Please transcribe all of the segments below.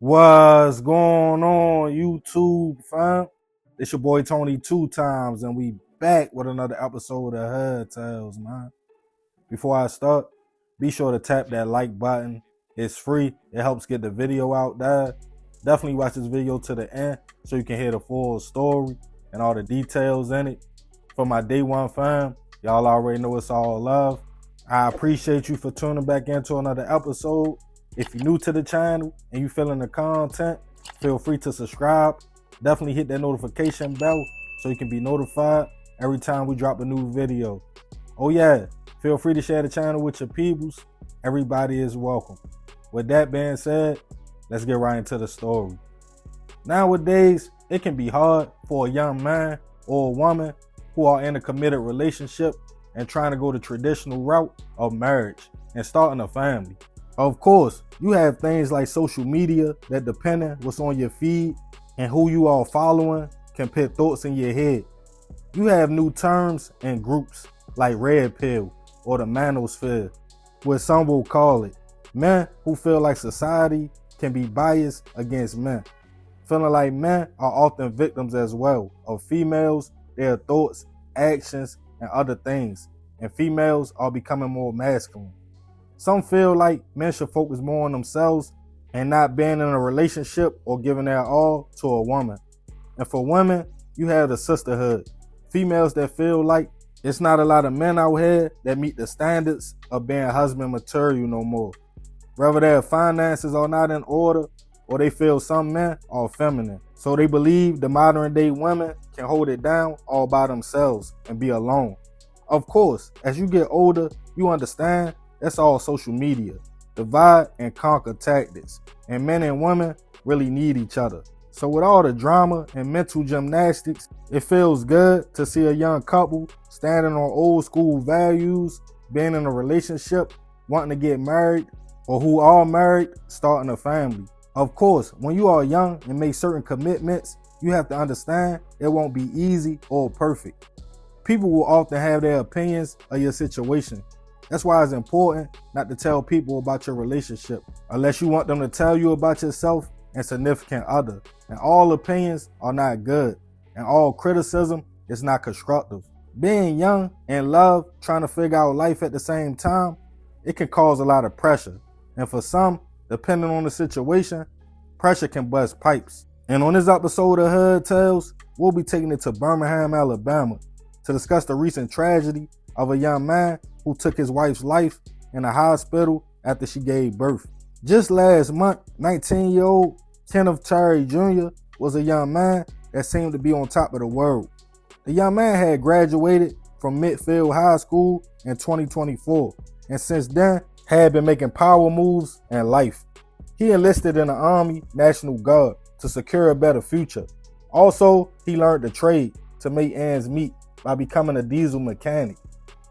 What's going on, YouTube, fam? It's your boy Tony 2 times, and we back with another episode of Hood Tales, man. Before I start, be sure to tap that like button. It's free. It helps get the video out there. Definitely watch this video to the end so you can hear the full story and all the details in it. For my day one fam, y'all already know it's all love. I appreciate you for tuning back into another episode. If you're new to the channel and you feeling the content, feel free to subscribe. Definitely hit that notification bell so you can be notified every time we drop a new video. Oh yeah, feel free to share the channel with your peoples. Everybody is welcome. With that being said, let's get right into the story. Nowadays, it can be hard for a young man or a woman who are in a committed relationship and trying to go the traditional route of marriage and starting a family. Of course, you have things like social media that, depending what's on your feed and who you are following, can put thoughts in your head. You have new terms and groups like red pill or the manosphere, where some will call it. Men who feel like society can be biased against men, feeling like men are often victims as well of females, their thoughts, actions, and other things, and females are becoming more masculine. Some feel like men should focus more on themselves and not being in a relationship or giving their all to a woman. And for women, you have the sisterhood. Females that feel like it's not a lot of men out here that meet the standards of being husband material no more. Whether their finances are not in order or they feel some men are feminine. So they believe the modern day women can hold it down all by themselves and be alone. Of course, as you get older, you understand that's all social media, divide and conquer tactics, and men and women really need each other. So with all the drama and mental gymnastics, it feels good to see a young couple standing on old school values, being in a relationship, wanting to get married, or who are married, starting a family. Of course, when you are young and make certain commitments, you have to understand it won't be easy or perfect. People will often have their opinions of your situation. That's why it's important not to tell people about your relationship unless you want them to tell you about yourself and significant other. And all opinions are not good, and all criticism is not constructive. Being young, in love, trying to figure out life at the same time, it can cause a lot of pressure. And for some, depending on the situation, pressure can bust pipes. And on this episode of Hood Tales, we'll be taking it to Birmingham, Alabama to discuss the recent tragedy of a young man who took his wife's life in a hospital after she gave birth. Just last month, 19-year-old Kenneth Jr. was a young man that seemed to be on top of the world. The young man had graduated from Midfield High School in 2024, and since then had been making power moves in life. He enlisted in the Army National Guard to secure a better future. Also, he learned the trade to make ends meet by becoming a diesel mechanic.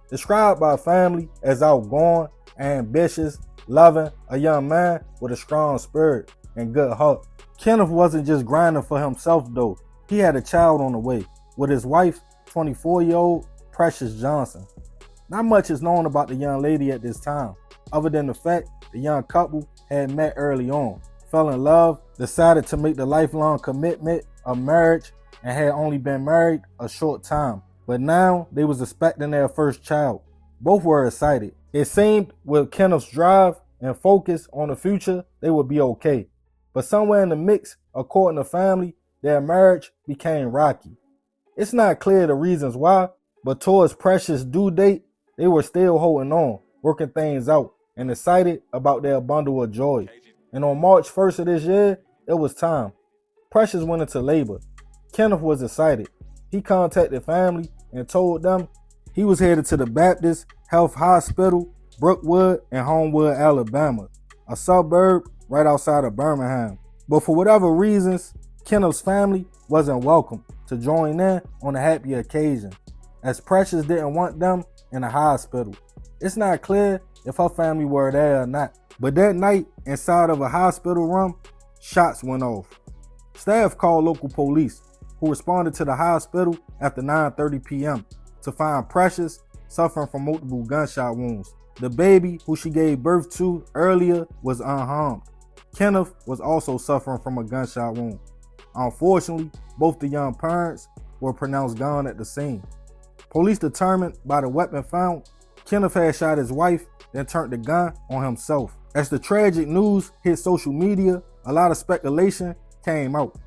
Described by family as outgoing, ambitious, loving, a young man with a strong spirit and good heart. Kenneth wasn't just grinding for himself though. He had a child on the way with his wife, 24-year-old Precious Johnson. Not much is known about the young lady at this time, other than the fact the young couple had met early on, fell in love, decided to make the lifelong commitment of marriage, and had only been married a short time. But now they was expecting their first child. Both were excited. It seemed with Kenneth's drive and focus on the future, they would be okay. But somewhere in the mix, according to family, their marriage became rocky. It's not clear the reasons why, but towards Precious' due date, they were still holding on, working things out, and excited about their bundle of joy. And on March 1st of this year, it was time. Precious went into labor. Kenneth was excited. He contacted family and told them he was headed to the Baptist Health Hospital, Brookwood in Homewood, Alabama, a suburb right outside of Birmingham. But for whatever reasons, Kenneth's family wasn't welcome to join in on the happy occasion, as Precious didn't want them in the hospital. It's not clear if her family were there or not, but that night inside of a hospital room, shots went off. Staff called local police, who responded to the hospital after 9:30 p.m. to find Precious suffering from multiple gunshot wounds. The baby, who she gave birth to earlier, was unharmed. Kenneth was also suffering from a gunshot wound. Unfortunately, both the young parents were pronounced gone at the scene. Police determined by the weapon found, Kenneth had shot his wife, then turned the gun on himself. As the tragic news hit social media, a lot of speculation came out.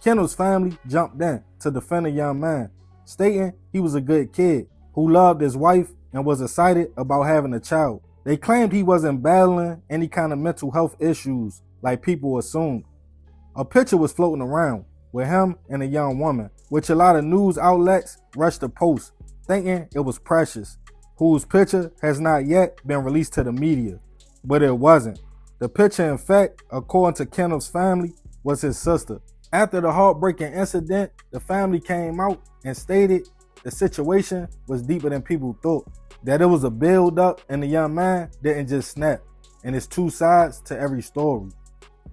Kenneth's family jumped in to defend the young man, stating he was a good kid who loved his wife and was excited about having a child. They claimed he wasn't battling any kind of mental health issues like people assumed. A picture was floating around with him and a young woman, which a lot of news outlets rushed to post, thinking it was Precious, whose picture has not yet been released to the media. But it wasn't. The picture, in fact, according to Kenneth's family, was his sister. After the heartbreaking incident, the family came out and stated the situation was deeper than people thought, that it was a build-up and the young man didn't just snap, and it's two sides to every story.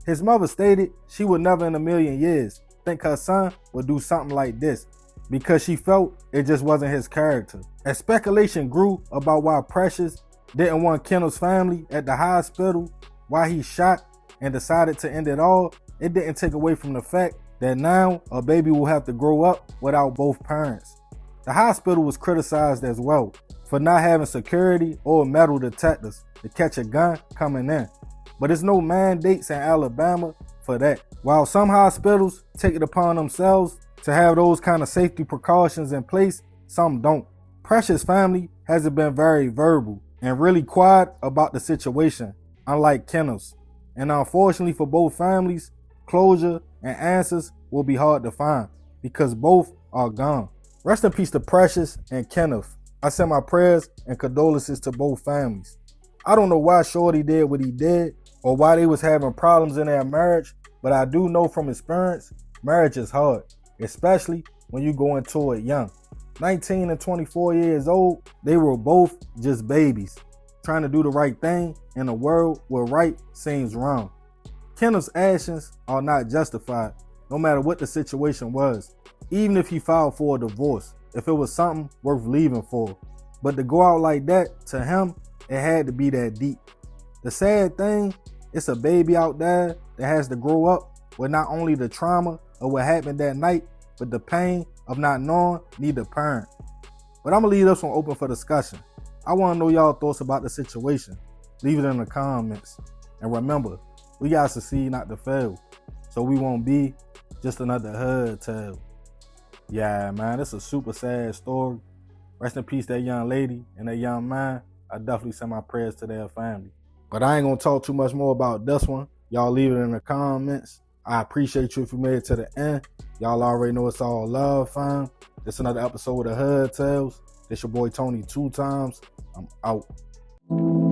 His mother stated she would never in a million years think her son would do something like this because she felt it just wasn't his character. As speculation grew about why Precious didn't want Kenneth's family at the hospital, why he shot and decided to end it all, it didn't take away from the fact that now a baby will have to grow up without both parents. The hospital was criticized as well for not having security or metal detectors to catch a gun coming in. But there's no mandates in Alabama for that. While some hospitals take it upon themselves to have those kind of safety precautions in place, some don't. Precious' family hasn't been very verbal and really quiet about the situation, unlike Kenneth's. And unfortunately for both families, closure and answers will be hard to find because both are gone. Rest in peace to Precious and Kenneth. I send my prayers and condolences to both families. I don't know why Shorty did what he did or why they was having problems in their marriage, but I do know from experience, marriage is hard, especially when you go into it young. 19 and 24 years old, they were both just babies, trying to do the right thing in a world where right seems wrong. Kenneth's actions are not justified, no matter what the situation was, even if he filed for a divorce, if it was something worth leaving for. But to go out like that, to him, it had to be that deep. The sad thing, it's a baby out there that has to grow up with not only the trauma of what happened that night, but the pain of not knowing neither parent. But I'm gonna leave this one open for discussion. I wanna know y'all thoughts about the situation. Leave it in the comments. And remember, we gotta succeed, not to fail, so we won't be just another hood tale. Yeah, man, it's a super sad story. Rest in peace, that young lady and that young man. I definitely send my prayers to their family. But I ain't gonna talk too much more about this one. Y'all leave it in the comments. I appreciate you if you made it to the end. Y'all already know it's all love, fam. This another episode of Hood Tales. This your boy Tony 2 times. I'm out.